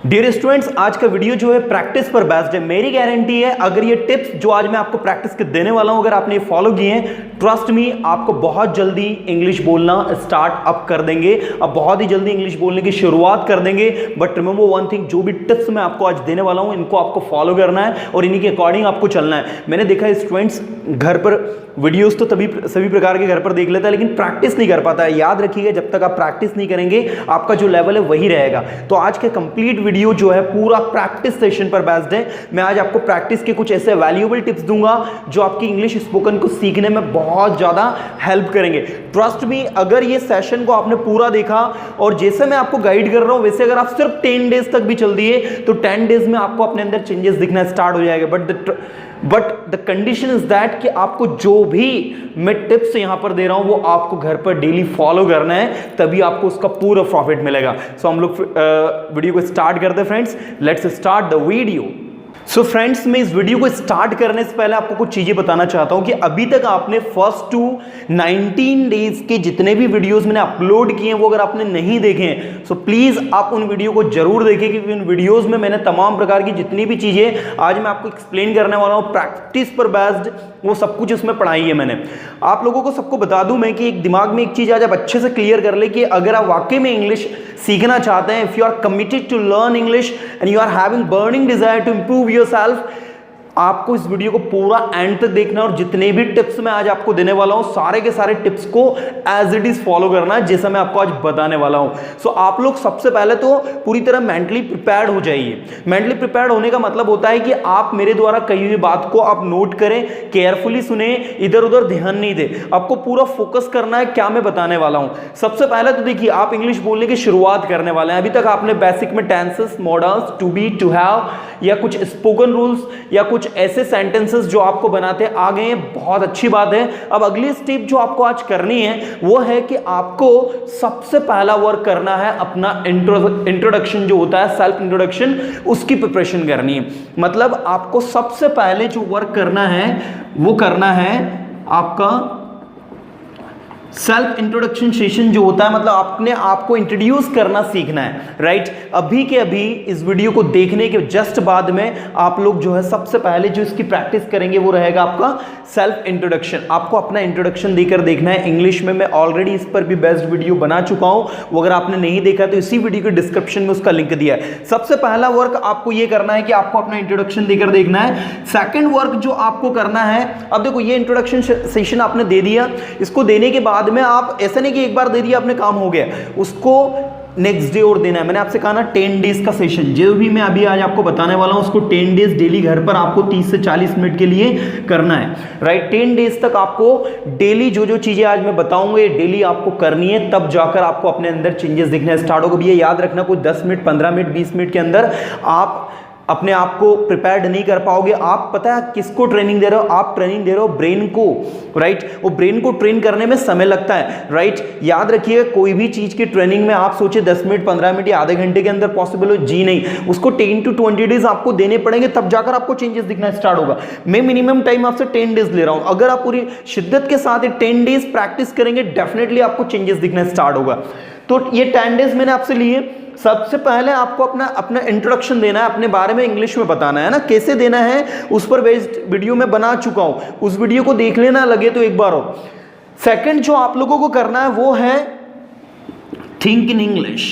Dear students, आज का video जो है प्रैक्टिस पर बेस्ड है। मेरी गारंटी है अगर ये टिप्स जो आज मैं आपको प्रैक्टिस के देने वाला हूं, अगर आपने ये फॉलो किए हैं, ट्रस्ट मी, आपको बहुत जल्दी इंग्लिश बोलना स्टार्ट अप कर देंगे। अब बहुत ही जल्दी इंग्लिश बोलने की शुरुआत कर देंगे। बट रिमेंबर वन थिंग, जो भी टिप्स मैं आपको आज देने वाला हूं, इनको आपको फॉलो करना है और इन्हीं के अकॉर्डिंग आपको चलना है। मैंने देखा है स्टूडेंट्स घर पर वीडियोस तो सभी प्रकार के घर पर देख लेता है, लेकिन प्रैक्टिस नहीं कर पाता है। याद रखिएगा, जब तक आप प्रैक्टिस नहीं करेंगे आपका जो लेवल है वही रहेगा। तो आज का कंप्लीट वीडियो जो है पूरा प्रैक्टिस सेशन पर बेस्ड है। मैं आज आपको प्रैक्टिस के कुछ ऐसे वैल्यूएबल टिप्स दूंगा जो आपकी इंग्लिश स्पोकन को सीखने में बहुत ज्यादा हेल्प करेंगे। ट्रस्ट मी, अगर ये सेशन को आपने पूरा देखा और जैसे मैं आपको गाइड कर रहा हूं वैसे अगर आप सिर्फ 10 डेज तक भी चल दिए तो 10 डेज में आपको अपने अंदर चेंजेस दिखना स्टार्ट हो जाएगा। But the condition is that कि आपको जो भी मैं टिप्स यहां पर दे रहा हूं वो आपको घर पर डेली फॉलो करना है, तभी आपको उसका पूरा प्रॉफिट मिलेगा। सो हम लोग वीडियो को स्टार्ट करते हैं friends. Let's start the video. So friends, मैं इस वीडियो को स्टार्ट करने से पहले आपको कुछ चीजें बताना चाहता हूं कि अभी तक आपने फर्स्ट टू 19 डेज के जितने भी वीडियोस मैंने अपलोड किए हैं वो अगर आपने नहीं देखे हैं सो प्लीज आप उन वीडियो को जरूर देखें, क्योंकि उन वीडियोस में मैंने तमाम प्रकार की जितनी भी चीजें आज मैं आपको एक्सप्लेन करने वाला हूं प्रैक्टिस पर बेस्ड, वो सब कुछ उसमें पढ़ाई है मैंने। आप लोगों को सबको बता दूं मैं कि एक दिमाग में एक चीज आज आप अच्छे से क्लियर कर ले कि अगर आप वाकई में इंग्लिश सीखना चाहते हैं, if you are committed to learn English and you are having burning desire to improve yourself, आपको इस वीडियो को पूरा एंड तक देखना और जितने भी टिप्स मैं आज आपको देने वाला हूं सारे के सारे टिप्स को एज इट इज फॉलो करना है जैसा मैं आपको आज बताने वाला हूं। सो आप लोग सबसे पहले तो पूरी तरह मेंटली प्रिपेयर्ड हो जाइए। मेंटली प्रिपेयर्ड होने का मतलब होता है कि आप मेरे द्वारा कही हुई बात को आप नोट करें, केयरफुली सुने, इधर उधर ध्यान नहीं दे। आपको पूरा फोकस करना है क्या मैं बताने वाला हूं। सबसे पहले तो देखिए, आप इंग्लिश बोलने की शुरुआत करने वाले हैं। अभी तक आपने बेसिक में tenses, modals, to be, to have या कुछ स्पोकन रूल्स या कुछ ऐसे सेंटेंसेस जो आपको बनाते आ गए हैं, बहुत अच्छी बात है। अब अगली स्टेप जो आपको आज करनी है वो है कि आपको सबसे पहला वर्क करना है अपना इंट्रोडक्शन जो होता है, सेल्फ इंट्रोडक्शन, उसकी प्रिपरेशन करनी है। मतलब आपको सबसे पहले जो वर्क करना है वो करना है आपका सेल्फ इंट्रोडक्शन सेशन जो होता है, मतलब अपने आप को इंट्रोड्यूस करना सीखना है, राइट। अभी के अभी इस वीडियो को देखने के जस्ट बाद में आप लोग जो है सबसे पहले जो इसकी प्रैक्टिस करेंगे वो रहेगा आपका सेल्फ इंट्रोडक्शन। आपको अपना इंट्रोडक्शन देकर देखना है इंग्लिश में। मैं ऑलरेडी इस पर भी बेस्ट वीडियो बना चुका हूं, वो अगर आपने नहीं देखा तो इसी वीडियो के डिस्क्रिप्शन में उसका लिंक दिया है। सबसे पहला वर्क आपको ये करना है कि आपको अपना इंट्रोडक्शन देकर देखना है। सेकंड वर्क जो आपको करना है, अब देखो ये इंट्रोडक्शन सेशन आपने दे दिया, इसको देने के बाद में आप ऐसा नहीं कि एक बार दे दिया अपने काम हो गया, उसको नेक्स्ट डे और देना है। मैंने आपसे कहा ना 10 डेज का सेशन जो भी मैं अभी आज आपको बताने वाला हूं उसको 10 डेज डेली घर पर आपको 30 से 40 मिनट के लिए करना है, राइट। 10 डेज तक आपको डेली जो जो चीजें आज मैं बताऊंगा ये डेली आपको करनी है, तब जाकर आपको अपने अंदर चेंजेस दिखने स्टार्ट होगा। ये याद रखना, कोई 10 मिनट, 15 मिनट, 20 मिनट के अंदर आप अपने आप को प्रिपेयर्ड नहीं कर पाओगे। आप पता है किसको ट्रेनिंग दे रहे हो? आप ट्रेनिंग दे रहे हो ब्रेन को, राइट। वो ब्रेन को ट्रेन करने में समय लगता है, राइट। याद रखिएगा, कोई भी चीज की ट्रेनिंग में आप सोचे 10 मिनट, 15 मिनट या आधे घंटे के अंदर पॉसिबल हो, जी नहीं। उसको 10 to 20 डेज आपको देने पड़ेंगे, तब जाकर आपको चेंजेस दिखना स्टार्ट होगा। मैं मिनिमम टाइम आपसे 10 डेज ले रहा हूं। अगर आप पूरी शिद्दत के साथ 10 डेज प्रैक्टिस करेंगे डेफिनेटली आपको चेंजेस दिखना स्टार्ट होगा। तो ये 10 डेज मैंने आपसे लिए। सबसे पहले आपको अपना इंट्रोडक्शन देना है, अपने बारे में इंग्लिश में बताना है ना। कैसे देना है उस पर बेस्ड वीडियो में बना चुका हूं, उस वीडियो को देख लेना, लगे तो एक बार हो। सेकंड जो आप लोगों को करना है वो है थिंक इन इंग्लिश।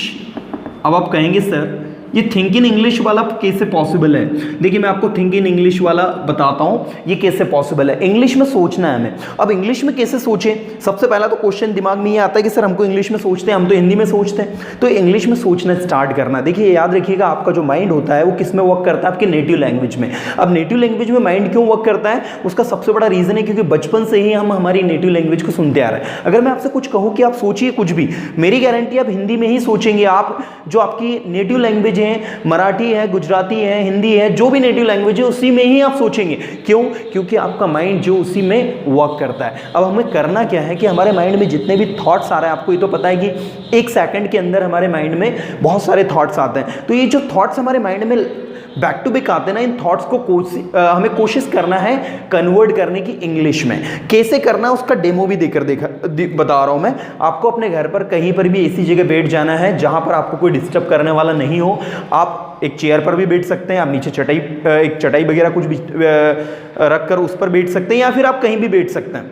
अब आप कहेंगे सर ये थिंक इन इंग्लिश वाला कैसे पॉसिबल है? देखिए मैं आपको थिंक इन इंग्लिश वाला बताता हूं ये कैसे पॉसिबल है। इंग्लिश में सोचना है हमें। अब इंग्लिश में कैसे सोचें? सबसे पहला तो क्वेश्चन दिमाग में ये आता है कि सर हमको इंग्लिश में सोचते हैं, हम तो हिंदी में सोचते हैं। तो इंग्लिश में सोचना स्टार्ट करना। देखिए याद रखिएगा, आपका जो माइंड होता है वो किस में वर्क करता है? आपके नेटिव लैंग्वेज में। अब नेटिव लैंग्वेज में माइंड क्यों वर्क करता है? उसका सबसे बड़ा रीजन है क्योंकि बचपन से ही हम हमारी नेटिव लैंग्वेज को सुनते आ रहे हैं। अगर मैं आपसे कुछ कहूँ कि आप सोचिए कुछ भी, मेरी गारंटी आप हिंदी में ही सोचेंगे। आप जो आपकी नेटिव लैंग्वेज है, मराठी है, गुजराती है, हिंदी है, जो भी नेटिव लैंग्वेज है उसी में ही आप सोचेंगे। क्यों? क्योंकि आपका माइंड जो उसी में वर्क करता है। अब हमें करना क्या है कि हमारे माइंड में जितने भी थॉट्स आ रहे हैं, आपको ये तो पता है कि 1 सेकंड के अंदर हमारे माइंड में बहुत सारे थॉट्स आते हैं। तो ये जो थॉट्स हमारे माइंड में बैक टू बैक आते हैं ना, इन थॉट्स को हमें कोशिश करना है कन्वर्ट करने की इंग्लिश में। कैसे करना है उसका डेमो भी देकर बता रहा हूं मैं आपको। अपने घर पर कहीं पर भी ऐसी जगह बैठ जाना है जहां पर आपको कोई डिस्टर्ब करने वाला नहीं हो। आप एक चेयर पर भी बैठ सकते हैं, आप नीचे एक चटाई वगैरह कुछ भी रख कर उस पर बैठ सकते हैं, या फिर आप कहीं भी बैठ सकते हैं।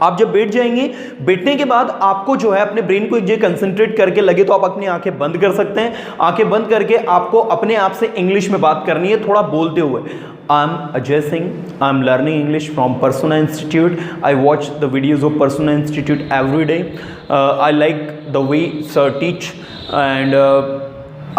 आप जब बैठ जाएंगे, बैठने के बाद आपको जो है अपने ब्रेन को एक जगह कंसंट्रेट करके लगे तो आप अपनी आंखें बंद कर सकते हैं। आंखें बंद करके आपको अपने आप से इंग्लिश में बात करनी है, थोड़ा बोलते हुए। I am Ajay Singh, I am learning English from persona institute. I watch the videos of persona institute every day. I like the way sir teach and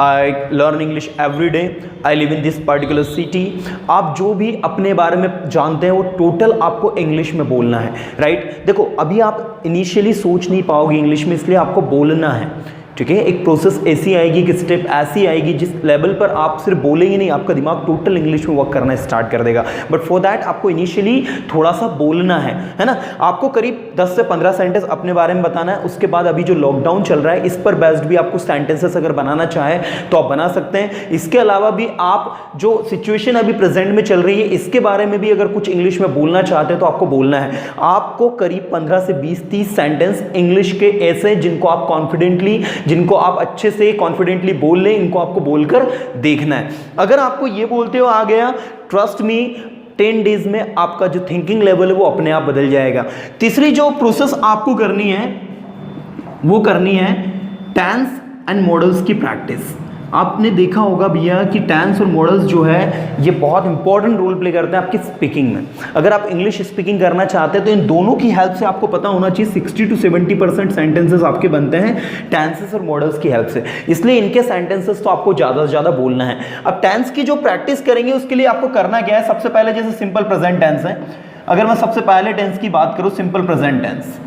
I learn English every day. I live in this particular city. आप जो भी अपने बारे में जानते हैं वो total आपको इंग्लिश में बोलना है, राइट? देखो अभी आप इनिशियली सोच नहीं पाओगे इंग्लिश में, इसलिए आपको बोलना है, ठीक है? एक प्रोसेस ऐसी आएगी कि स्टेप ऐसी आएगी जिस लेवल पर आप सिर्फ बोलेंगे नहीं, आपका दिमाग टोटल इंग्लिश में वर्क करना स्टार्ट कर देगा। बट फॉर दैट आपको इनिशियली थोड़ा सा बोलना है ना? आपको करीब 10 से 15 सेंटेंस अपने बारे में बताना है। उसके बाद अभी जो लॉकडाउन चल रहा है इस पर बेस्ड भी आपको सेंटेंसेस अगर बनाना चाहे तो आप बना सकते हैं। इसके अलावा भी आप जो सिचुएशन अभी प्रेजेंट में चल रही है इसके बारे में भी अगर कुछ इंग्लिश में बोलना चाहते हैं तो आपको बोलना है। आपको करीब 15 से 20-30 सेंटेंस इंग्लिश के ऐसे जिनको आप कॉन्फिडेंटली, जिनको आप अच्छे से कॉन्फिडेंटली बोल लें, इनको आपको बोलकर देखना है। अगर आपको ये बोलते हो आ गया, ट्रस्ट मी 10 डेज में आपका जो थिंकिंग लेवल है वो अपने आप बदल जाएगा। तीसरी जो प्रोसेस आपको करनी है वो करनी है टेंस एंड मॉडल्स की प्रैक्टिस। आपने देखा होगा भैया कि टेंस और मॉडल्स जो है ये बहुत इंपॉर्टेंट रोल प्ले करते हैं आपकी स्पीकिंग में। अगर आप इंग्लिश स्पीकिंग करना चाहते हैं तो इन दोनों की हेल्प से आपको पता होना चाहिए 60 to 70% सेंटेंसेस आपके बनते हैं टेंसेस और मॉडल्स की हेल्प से। इसलिए इनके सेंटेंसेस तो आपको ज़्यादा से ज़्यादा बोलना है। अब टेंस की जो प्रैक्टिस करेंगे उसके लिए आपको करना क्या है? सबसे पहले जैसे सिंपल प्रेजेंट टेंस है, अगर मैं सबसे पहले टेंस की बात करूँ, सिंपल प्रेजेंट टेंस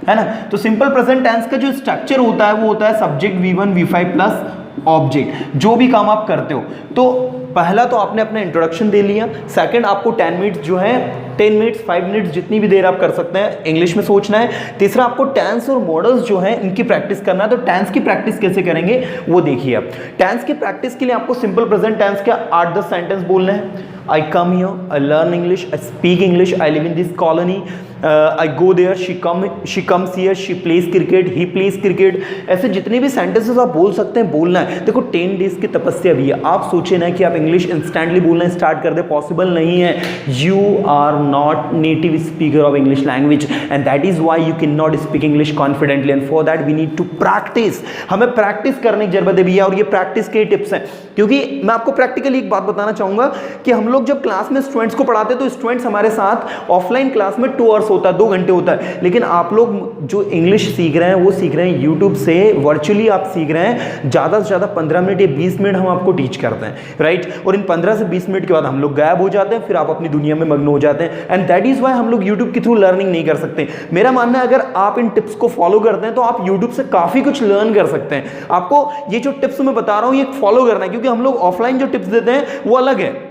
है ना, तो सिंपल प्रेजेंट टेंस का जो स्ट्रक्चर होता है वो होता है subject V1 V5 plus object. जो भी काम आप करते हो तो पहला तो आपने अपना इंट्रोडक्शन दे लिया, सेकंड आपको 10 मिनट्स जो है 10 मिनट्स 5 मिनट्स जितनी भी देर आप कर सकते हैं इंग्लिश में सोचना है। तीसरा आपको टेंस और मॉडल्स जो है इनकी प्रैक्टिस करना है। तो टेंस की प्रैक्टिस कैसे करेंगे वो देखिए आप। टेंस की प्रैक्टिस के लिए आपको सिंपल प्रेजेंट टेंस के 8-10 सेंटेंस बोलने हैं। I come here, I learn English, I speak English, I live in this colony, I go there, she comes here, she plays cricket, he plays cricket। ऐसे जितने भी sentences आप बोल सकते हैं बोलना है। देखो 10 डेज की तपस्या भी है। आप सोचे ना कि आप इंग्लिश इंस्टेंटली बोलना स्टार्ट कर दे, पॉसिबल नहीं है। You are not native speaker of English language and that is why you can not speak English confidently, and for that we need to practice. हमें प्रैक्टिस करने की जरूरत है भैया, और ये प्रैक्टिस के टिप्स हैं। क्योंकि मैं आपको प्रैक्टिकली एक बात बताना चाहूंगा कि हम लोग जब क्लास में स्टूडेंट्स को पढ़ाते हैं तो स्टूडेंट्स हमारे साथ ऑफलाइन क्लास में 2 आवर्स होता है, 2 घंटे होता है। लेकिन आप लोग जो इंग्लिश सीख रहे हैं वो सीख रहे हैं यूट्यूब से, वर्चुअली आप सीख रहे हैं। ज़्यादा से ज़्यादा 15 मिनट या 20 मिनट हम आपको टीच करते हैं, राइट? और इन 15 से 20 मिनट के बाद हम लोग गायब हो जाते हैं, फिर आप अपनी दुनिया में मग्न हो जाते हैं। एंड दैट इज़ वाई हम लोग यूट्यूब के थ्रू लर्निंग नहीं कर सकते। मेरा मानना है अगर आप इन टिप्स को फॉलो करते हैं तो आप यूट्यूब से काफ़ी कुछ लर्न कर सकते हैं। आपको ये जो टिप्स मैं बता रहा हूँ ये फॉलो करना है, क्योंकि हम लोग ऑफलाइन जो टिप्स देते हैं वो अलग है।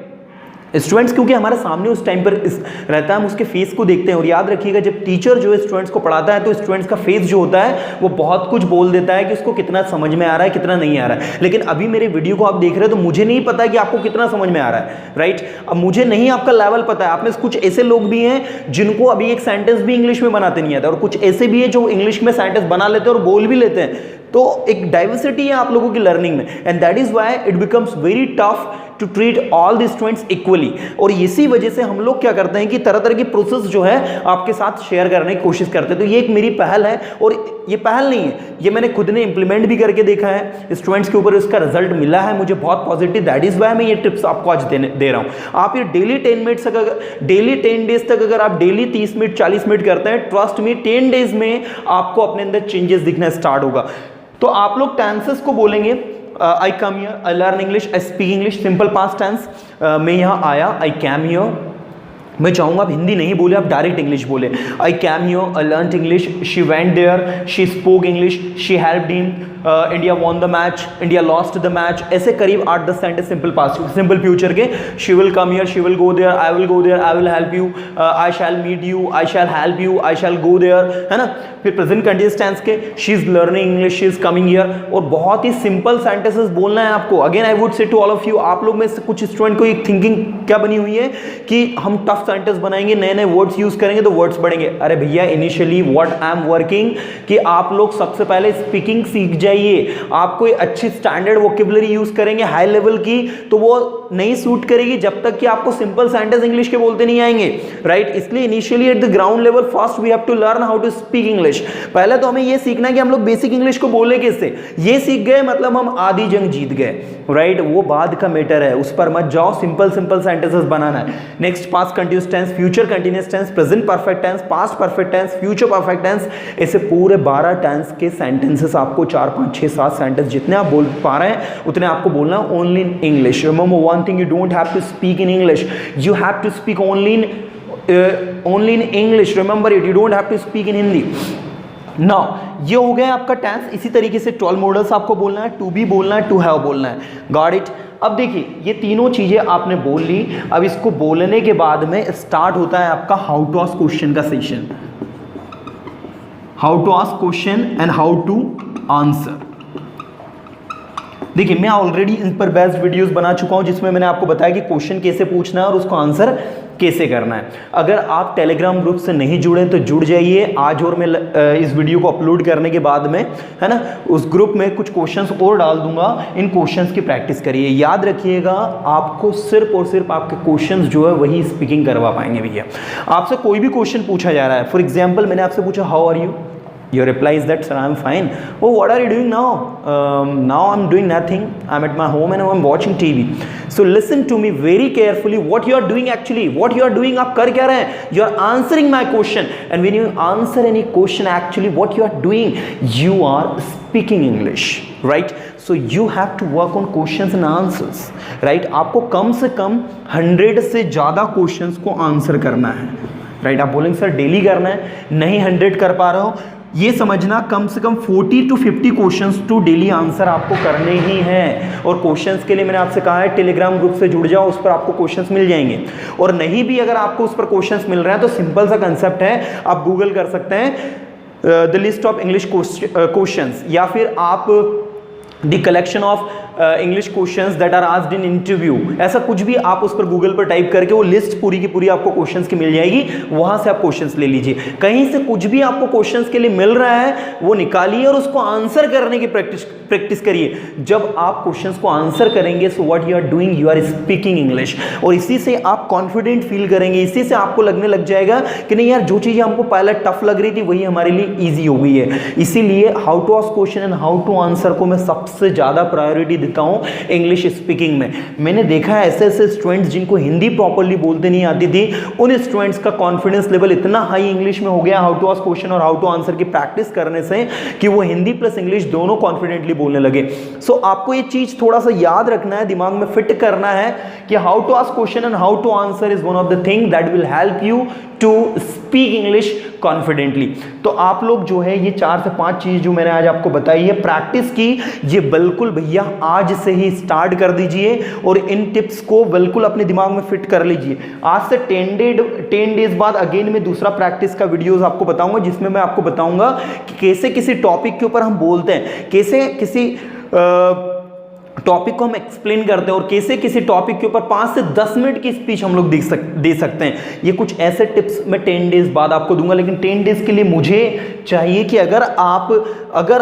स्टूडेंट्स क्योंकि हमारे सामने उस टाइम पर रहता है, हम उसके फेस को देखते हैं। और याद रखिएगा जब टीचर जो है स्टूडेंट्स को पढ़ाता है तो स्टूडेंट्स का फेस जो होता है वो बहुत कुछ बोल देता है कि उसको कितना समझ में आ रहा है कितना नहीं आ रहा है। लेकिन अभी मेरे वीडियो को आप देख रहे हो तो मुझे नहीं पता कि आपको कितना समझ में आ रहा है, राइट? अब मुझे नहीं आपका लेवल पता है। आप में कुछ ऐसे लोग भी हैं जिनको अभी एक सेंटेंस भी इंग्लिश में बनाते नहीं आता, और कुछ ऐसे भी है जो इंग्लिश में सेंटेंस बना लेते हैं और बोल भी लेते हैं। तो एक डाइवर्सिटी है आप लोगों की लर्निंग में, and that is why it becomes very tough to treat all the students equally. और इसी वजह से हम लोग क्या करते हैं कि तरह तरह की प्रोसेस जो है आपके साथ शेयर करने की कोशिश करते हैं। तो ये एक मेरी पहल है, और ये पहल नहीं है, ये मैंने खुद ने इंप्लीमेंट भी करके देखा है स्टूडेंट्स के ऊपर, इसका रिजल्ट मिला है मुझे बहुत पॉजिटिव। दैट इज वाई मैं ये टिप्स आपको आज दे रहा हूँ। आप ये डेली 10 मिनट्स तक, डेली 10 डेज तक अगर आप डेली 30 मिनट 40 मिनट करते हैं, ट्रस्ट मी 10 डेज में आपको अपने अंदर चेंजेस दिखना स्टार्ट होगा। तो आप लोग टेंसेस को बोलेंगे, I come here, I learn English, I speak English, simple past tense. मैं यहाँ आया, आई कैम हियर, मैं चाहूँगा आप हिंदी नहीं बोले, आप डायरेक्ट इंग्लिश बोले। I came here, I learn English, she went there, she spoke English, she helped him, India won the match, India lost the match. ऐसे करीब 8-10 sentence simple past simple future के। She will come here, she will go there, I will go there, I will help you, I shall meet you, I shall help you, I shall go there, है ना। फिर present continuous tense के, she is learning English, she is coming here. और बहुत ही simple sentences बोलना है आपको। Again I would say to all of you, आप लोग में से कुछ स्टूडेंट को एक थिंकिंग क्या बनी हुई है कि हम टफ सेंटेंस बनाएंगे, नए नए वर्ड्स यूज करेंगे तो वर्ड्स बढ़ेंगे। अरे भैया, initially what I am working कि आप लोग सबसे पहले स्पीकिंग सीख जाइए। आप कोई अच्छी स्टैंडर्ड वोकेबुलरी यूज करेंगे हाई लेवल की तो वो नहीं सूट करेगी जब तक कि आपको सिंपल सेंटेंस इंग्लिश के बोलते नहीं आएंगे, राइट। इसलिए initially at the ground level first we have to learn how to speak English. पहले तो हमें ये सीखना है कि हम लोग बेसिक इंग्लिश को बोले कैसे। ये सीख गए मतलब हम आधी जंग जीत गए, राइट। वो बाद का मैटर है, उस पर मत जाओ, सिंपल सिंपल सेंटेंसेस बनाना है। Next, past continuous tense, future continuous tense, present perfect tense, past perfect tense, future perfect tense. ऐसे पूरे 12 टेंस के सेंटेंसेस आपको 4, 5, 6, 7 सेंटेंस जितने आप बोल पा रहे हैं उतने आपको बोलना only in English. Remember one thing, you don't have to speak in English, you have to speak only in English. Remember it, you don't have to speak in Hindi. Now ये हो गया आपका टेंस। इसी तरीके से 12 मॉडल्स आपको बोलना है, टू बी बोलना है, टू हैव बोलना है। Got it. अब देखिए, ये तीनों चीजें आपने बोल ली। अब इसको बोलने के बाद में स्टार्ट होता है आपका हाउ टू आस्क क्वेश्चन का सेशन। How to ask question and how to answer. देखिए, मैं ऑलरेडी इन पर बेस्ड वीडियोस बना चुका हूं जिसमें मैंने आपको बताया कि क्वेश्चन कैसे पूछना है और उसको आंसर कैसे करना है। अगर आप टेलीग्राम ग्रुप से नहीं जुड़े तो जुड़ जाइए आज, और मैं इस वीडियो को अपलोड करने के बाद में, है ना, उस ग्रुप में कुछ क्वेश्चंस और डाल दूंगा। इन क्वेश्चंस की प्रैक्टिस करिए। याद रखिएगा, आपको सिर्फ और सिर्फ आपके क्वेश्चंस जो है वही स्पीकिंग करवा पाएंगे भैया। आपसे कोई भी क्वेश्चन पूछा जा रहा है, फॉर एग्जाम्पल मैंने आपसे पूछा how are you, your reply is that sir I am fine. Oh, what are you doing now? Now I'm doing nothing, I'm at my home and I'm watching TV. So listen to me very carefully, what you are doing actually, what you are doing, आप कर क्या रहे हैं? You are answering my question, and when you answer any question actually what you are doing, you are speaking English, right? So you have to work on questions and answers, right? आपको कम से कम 100 से ज़्यादा questions को answer करना है, right. आप बोलेंगे sir daily करना है, नहीं 100 कर पा रहे हो, ये समझना कम से कम 40 to 50 questions to daily answer आपको करने ही हैं। और क्वेश्चंस के लिए मैंने आपसे कहा है टेलीग्राम ग्रुप से जुड़ जाओ, उस पर आपको क्वेश्चंस मिल जाएंगे। और नहीं भी अगर आपको उस पर क्वेश्चंस मिल रहे हैं तो सिंपल सा कंसेप्ट है, आप गूगल कर सकते हैं the list of English questions, या फिर आप the collection of English questions that are asked in interview, ऐसा कुछ भी आप उस पर गूगल पर टाइप करके वो लिस्ट पूरी की पूरी आपको क्वेश्चंस की मिल जाएगी, वहां से आप क्वेश्चंस ले लीजिए। कहीं से कुछ भी आपको क्वेश्चंस के लिए मिल रहा है वो निकालिए और उसको आंसर करने की प्रैक्टिस करिए। जब आप क्वेश्चंस को आंसर करेंगे so what you are doing, you are speaking English, और इसी से आप कॉन्फिडेंट फील करेंगे। इसी से आपको लगने लग जाएगा कि नहीं यार, जो चीज़ें हमको पहले टफ लग रही थी वही हमारे लिए ईजी हो गई है। इसीलिए how to ask question and how to answer को मैं सबसे ज़्यादा प्रायोरिटी देता हूँ इंग्लिश स्पीकिंग में। मैंने देखा है ऐसे ऐसे स्टूडेंट्स जिनको हिंदी प्रॉपरली बोलते नहीं आती थी, उन स्टूडेंट्स का कॉन्फिडेंस लेवल इतना हाई इंग्लिश में हो गया हाउ टू आस्क क्वेश्चन और हाउ टू आंसर की प्रैक्टिस करने से कि वो हिंदी प्लस इंग्लिश दोनों कॉन्फिडेंटली बोलने लगे। सो आपको ये चीज थोड़ा सा याद रखना है, दिमाग में फिट करना है कि how to ask question and how to answer is one of the thing that will help you to speak English confidently. तो आप लोग जो है ये 4 से 5 चीज जो मैंने आज आपको बताई है प्रैक्टिस की, ये बिल्कुल भैया आज से ही स्टार्ट कर दीजिए और इन टिप्स को बिल्कुल अपने दिमाग में फिट कर लीजिए। आज से 10 डेज बाद अगेन मैं दूसरा प्रैक्टिस का वीडियोस आपको बताऊंगा जिसमें मैं आपको बताऊंगा कि कैसे किसी टॉपिक के ऊपर हम बोलते हैं, कैसे किसी टॉपिक को हम एक्सप्लेन करते हैं और कैसे किसी टॉपिक के ऊपर 5 से 10 मिनट की स्पीच हम लोग दे सकते हैं। ये कुछ ऐसे टिप्स मैं 10 डेज बाद आपको दूंगा, लेकिन 10 डेज के लिए मुझे चाहिए कि अगर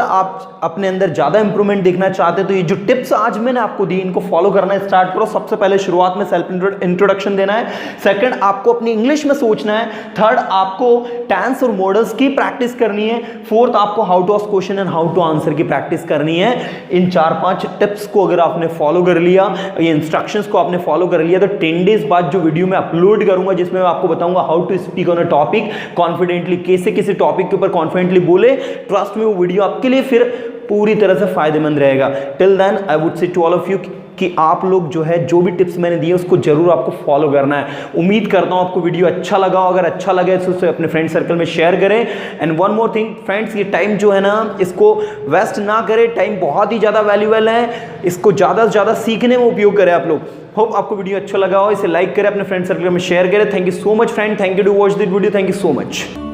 आप अपने अंदर ज़्यादा इंप्रूवमेंट देखना चाहते हैं तो ये जो टिप्स आज मैंने आपको दी इनको फॉलो करना स्टार्ट करो। सबसे पहले शुरुआत में सेल्फ इंट्रोडक्शन देना है, सेकंड आपको अपनी इंग्लिश में सोचना है, थर्ड आपको टेंस और मॉडल्स की प्रैक्टिस करनी है, फोर्थ आपको how to ask question and how to answer की प्रैक्टिस करनी है। इन 4-5 टिप्स को अगर आपने फॉलो कर लिया, ये इंस्ट्रक्शंस को आपने फॉलो कर लिया, तो 10 डेज बाद जो वीडियो मैं अपलोड करूंगा जिसमें मैं आपको बताऊंगा how to speak on a topic confidently, कैसे किसी टॉपिक के ऊपर कॉन्फिडेंटली बोले, ट्रस्ट में वो वीडियो आपके लिए फिर पूरी तरह से फायदेमंद रहेगा। Till then I would say to all of you कि आप लोग जो है जो भी टिप्स मैंने दिए उसको जरूर आपको फॉलो करना है। उम्मीद करता हूं आपको वीडियो अच्छा लगा हो, अगर अच्छा लगे तो उसे अपने फ्रेंड सर्कल में शेयर करें। And one more thing friends, ये टाइम जो है ना इसको वेस्ट ना करें, टाइम बहुत ही ज़्यादा वैल्यूएबल है, इसको ज़्यादा से ज़्यादा सीखने में उपयोग करें आप लोग। होप आपको वीडियो अच्छा लगा हो, इसे लाइक करें, अपने फ्रेंड सर्कल में शेयर करें। Thank you so much friend, thank you to watch this video, thank you so much.